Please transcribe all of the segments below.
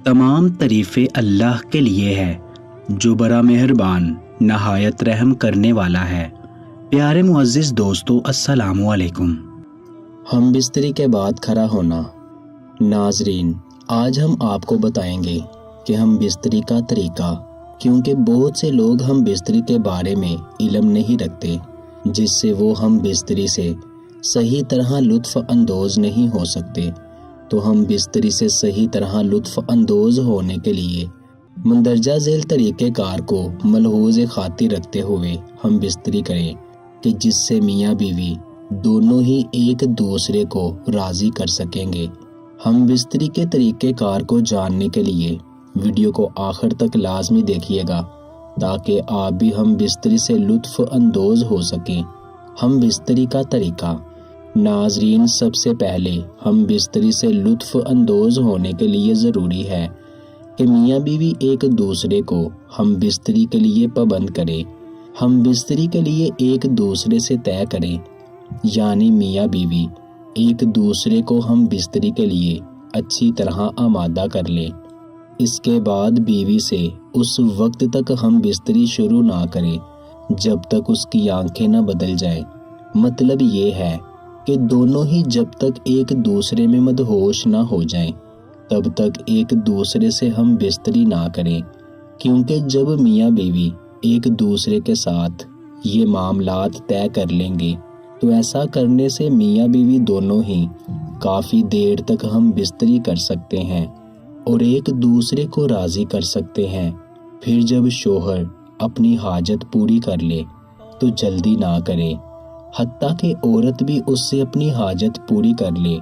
تمام تعریفیں اللہ کے لیے ہے جو بڑا مہربان نہایت رحم کرنے والا ہے۔ پیارے معزز دوستو، السلام علیکم۔ ہم بستری کے بعد کھڑا ہونا۔ ناظرین، آج ہم آپ کو بتائیں گے کہ ہم بستری کا طریقہ، کیونکہ بہت سے لوگ ہم بستری کے بارے میں علم نہیں رکھتے، جس سے وہ ہم بستری سے صحیح طرح لطف اندوز نہیں ہو سکتے۔ تو ہم بستری سے صحیح طرح لطف اندوز ہونے کے لیے مندرجہ ذیل طریقہ کار کو ملحوظ خاطر رکھتے ہوئے ہم بستری کریں کہ جس سے میاں بیوی دونوں ہی ایک دوسرے کو راضی کر سکیں گے۔ ہم بستری کے طریقہ کار کو جاننے کے لیے ویڈیو کو آخر تک لازمی دیکھیے گا تاکہ آپ بھی ہم بستری سے لطف اندوز ہو سکیں۔ ہم بستری کا طریقہ۔ ناظرین، سب سے پہلے ہم بستری سے لطف اندوز ہونے کے لیے ضروری ہے کہ میاں بیوی ایک دوسرے کو ہم بستری کے لیے پابند کریں۔ ہم بستری کے لیے ایک دوسرے سے طے کریں، یعنی میاں بیوی ایک دوسرے کو ہم بستری کے لیے اچھی طرح آمادہ کر لیں۔ اس کے بعد بیوی سے اس وقت تک ہم بستری شروع نہ کریں جب تک اس کی آنکھیں نہ بدل جائیں۔ مطلب یہ ہے کہ دونوں ہی جب تک ایک دوسرے میں مدہوش نہ ہو جائیں تب تک ایک دوسرے سے ہم بستری نہ کریں، کیونکہ جب میاں بیوی ایک دوسرے کے ساتھ یہ معاملات طے کر لیں گے تو ایسا کرنے سے میاں بیوی دونوں ہی کافی دیر تک ہم بستری کر سکتے ہیں اور ایک دوسرے کو راضی کر سکتے ہیں۔ پھر جب شوہر اپنی حاجت پوری کر لے تو جلدی نہ کرے، حتیٰ کہ عورت بھی اس سے اپنی حاجت پوری کر لے،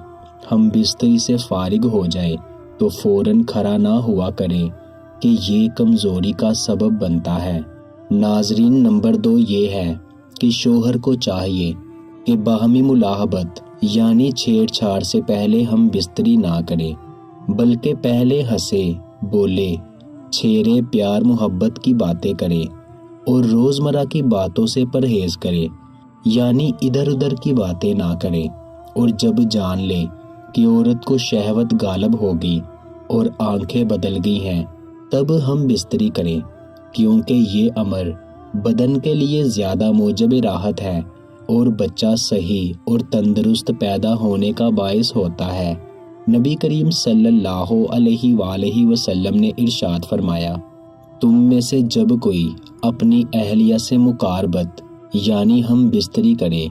ہم بستری سے فارغ ہو جائے تو فوراً کھڑا نہ ہوا کرے کہ یہ کمزوری کا سبب بنتا ہے۔ ناظرین، نمبر 2 یہ ہے کہ شوہر کو چاہیے کہ باہمی ملاحبت یعنی چھیڑ چھاڑ سے پہلے ہم بستری نہ کریں، بلکہ پہلے ہنسے، بولے، چھیڑے، پیار محبت کی باتیں کرے اور روزمرہ کی باتوں سے پرہیز کرے، یعنی ادھر ادھر کی باتیں نہ کرے۔ اور جب جان لے کہ عورت کو شہوت غالب ہوگی اور آنکھیں بدل گئی ہیں تب ہم بستری کریں، کیونکہ یہ امر بدن کے لیے زیادہ موجب راحت ہے اور بچہ صحیح اور تندرست پیدا ہونے کا باعث ہوتا ہے۔ نبی کریم صلی اللہ علیہ وآلہ وسلم نے ارشاد فرمایا، تم میں سے جب کوئی اپنی اہلیہ سے مقاربت یعنی ہم بستری کرے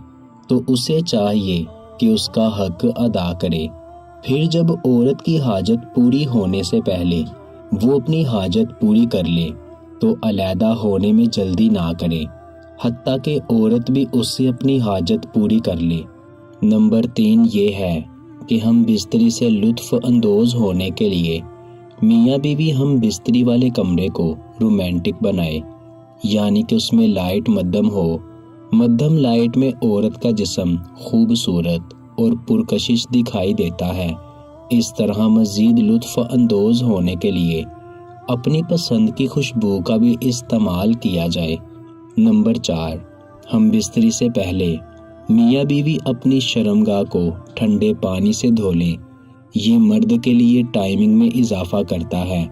تو اسے چاہیے کہ اس کا حق ادا کرے۔ پھر جب عورت کی حاجت پوری ہونے سے پہلے وہ اپنی حاجت پوری کر لے تو علیحدہ ہونے میں جلدی نہ کرے، حتیٰ کہ عورت بھی اس سے اپنی حاجت پوری کر لے۔ نمبر 3 یہ ہے کہ ہم بستری سے لطف اندوز ہونے کے لیے میاں بیوی ہم بستری والے کمرے کو رومانٹک بنائے، یعنی کہ اس میں لائٹ مدھم ہو۔ مدھم لائٹ میں عورت کا جسم خوبصورت اور پرکشش دکھائی دیتا ہے۔ اس طرح مزید لطف اندوز ہونے کے لیے اپنی پسند کی خوشبو کا بھی استعمال کیا جائے۔ نمبر 4 ہم بستری سے پہلے میاں بیوی اپنی شرمگاہ کو ٹھنڈے پانی سے دھو لیں۔ یہ مرد کے لیے ٹائمنگ میں اضافہ کرتا ہے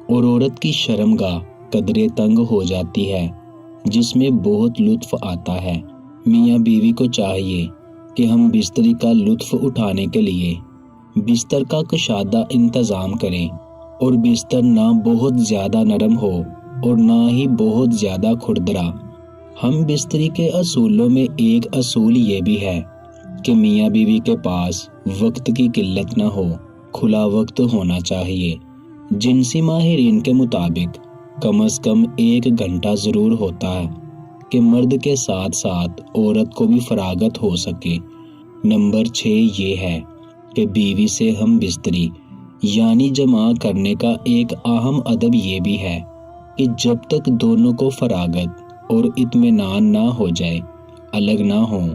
اور عورت کی شرمگاہ قدرے تنگ ہو جاتی ہے، جس میں بہت لطف آتا ہے۔ میاں بیوی کو چاہیے کہ ہم بستری کا لطف اٹھانے کے لیے بستر کا کشادہ انتظام کریں اور بستر نہ بہت زیادہ نرم ہو اور نہ ہی بہت زیادہ کھردرا۔ ہم بستری کے اصولوں میں ایک اصول یہ بھی ہے کہ میاں بیوی کے پاس وقت کی قلت نہ ہو، کھلا وقت ہونا چاہیے۔ جنسی ماہرین کے مطابق کم از کم 1 گھنٹہ ضرور ہوتا ہے کہ مرد کے ساتھ ساتھ عورت کو بھی فراغت ہو سکے۔ نمبر 6 یہ ہے کہ بیوی سے ہم بستری یعنی جمع کرنے کا ایک اہم ادب یہ بھی ہے کہ جب تک دونوں کو فراغت اور اطمینان نہ ہو جائے الگ نہ ہوں۔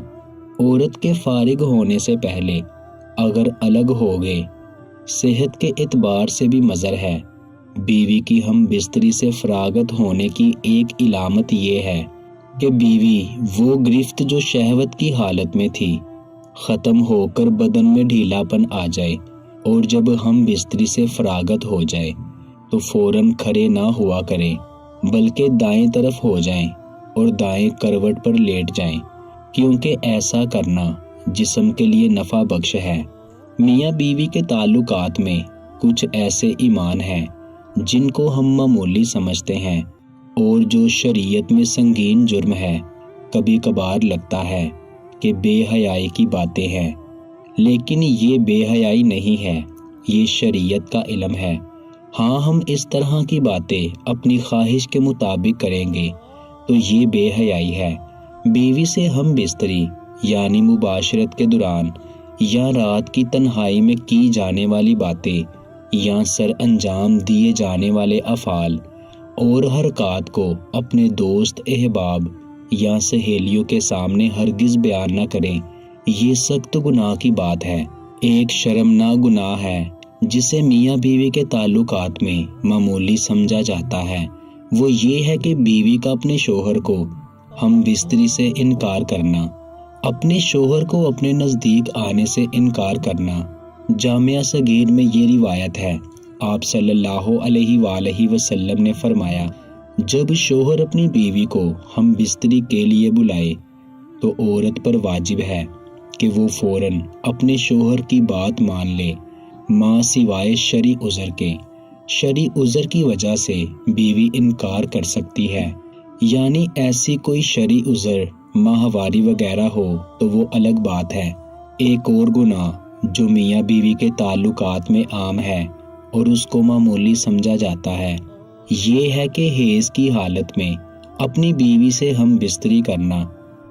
عورت کے فارغ ہونے سے پہلے اگر الگ ہو گئے صحت کے اعتبار سے بھی مضر ہے۔ بیوی کی ہم بستری سے فراغت ہونے کی ایک علامت یہ ہے کہ بیوی وہ گرفت جو شہوت کی حالت میں تھی ختم ہو کر بدن میں ڈھیلا پن آ جائے، اور جب ہم بستری سے فراغت ہو جائے تو فوراً کھڑے نہ ہوا کریں بلکہ دائیں طرف ہو جائیں اور دائیں کروٹ پر لیٹ جائیں، کیونکہ ایسا کرنا جسم کے لیے نفع بخش ہے۔ میاں بیوی کے تعلقات میں کچھ ایسے ایمان ہیں جن کو ہم معمولی سمجھتے ہیں اور جو شریعت میں سنگین جرم ہے۔ کبھی کبھار لگتا ہے کہ بے حیائی کی باتیں ہیں، لیکن یہ بے حیائی نہیں ہے، یہ شریعت کا علم ہے۔ ہاں، ہم اس طرح کی باتیں اپنی خواہش کے مطابق کریں گے تو یہ بے حیائی ہے۔ بیوی سے ہم بستری یعنی مباشرت کے دوران یا رات کی تنہائی میں کی جانے والی باتیں یا سر انجام دیے جانے والے افعال اور حرکات کو اپنے دوست، احباب یا سہیلیوں کے سامنے ہرگز بیان نہ کریں۔ یہ سخت گناہ کی بات ہے۔ ایک شرمناک گناہ ہے جسے میاں بیوی کے تعلقات میں معمولی سمجھا جاتا ہے، وہ یہ ہے کہ بیوی کا اپنے شوہر کو ہم بستری سے انکار کرنا، اپنے شوہر کو اپنے نزدیک آنے سے انکار کرنا۔ جامعہ صغیر میں یہ روایت ہے، آپ صلی اللہ علیہ وآلہ وسلم نے فرمایا، جب شوہر اپنی بیوی کو ہم بستری کے لیے بلائے تو عورت پر واجب ہے کہ وہ فوراً اپنے شوہر کی بات مان لے، ماں سوائے شرعی عذر کے۔ شرعی عذر کی وجہ سے بیوی انکار کر سکتی ہے، یعنی ایسی کوئی شرعی عذر ماہواری وغیرہ ہو تو وہ الگ بات ہے۔ ایک اور گناہ جو میاں بیوی کے تعلقات میں عام ہے اور اس کو معمولی سمجھا جاتا ہے، یہ ہے کہ حیض کی حالت میں اپنی بیوی سے ہم بستری کرنا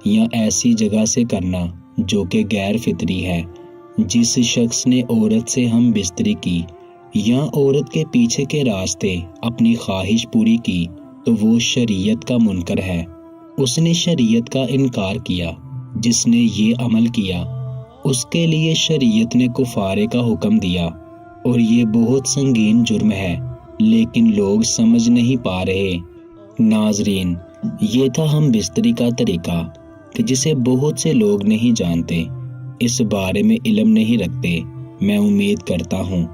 یا ایسی جگہ سے کرنا جو کہ غیر فطری ہے۔ جس شخص نے عورت سے ہم بستری کی یا عورت کے پیچھے کے راستے اپنی خواہش پوری کی تو وہ شریعت کا منکر ہے، اس نے شریعت کا انکار کیا۔ جس نے یہ عمل کیا اس کے لیے شریعت نے کفارے کا حکم دیا اور یہ بہت سنگین جرم ہے، لیکن لوگ سمجھ نہیں پا رہے۔ ناظرین، یہ تھا ہم بستری کا طریقہ کہ جسے بہت سے لوگ نہیں جانتے، اس بارے میں علم نہیں رکھتے۔ میں امید کرتا ہوں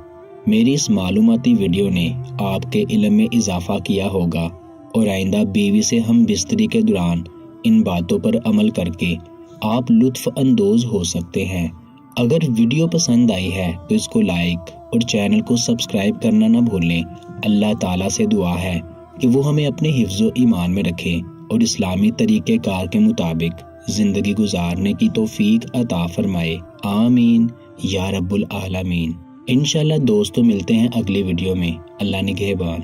میری اس معلوماتی ویڈیو نے آپ کے علم میں اضافہ کیا ہوگا اور آئندہ بیوی سے ہم بستری کے دوران ان باتوں پر عمل کر کے آپ لطف اندوز ہو سکتے ہیں۔ اگر ویڈیو پسند آئی ہے تو اس کو لائک اور چینل کو سبسکرائب کرنا نہ بھولیں۔ اللہ تعالیٰ سے دعا ہے کہ وہ ہمیں اپنے حفظ و ایمان میں رکھے اور اسلامی طریقہ کار کے مطابق زندگی گزارنے کی توفیق عطا فرمائے، آمین یا رب العالمین۔ انشاءاللہ دوستو، ملتے ہیں اگلی ویڈیو میں۔ اللہ نگہبان۔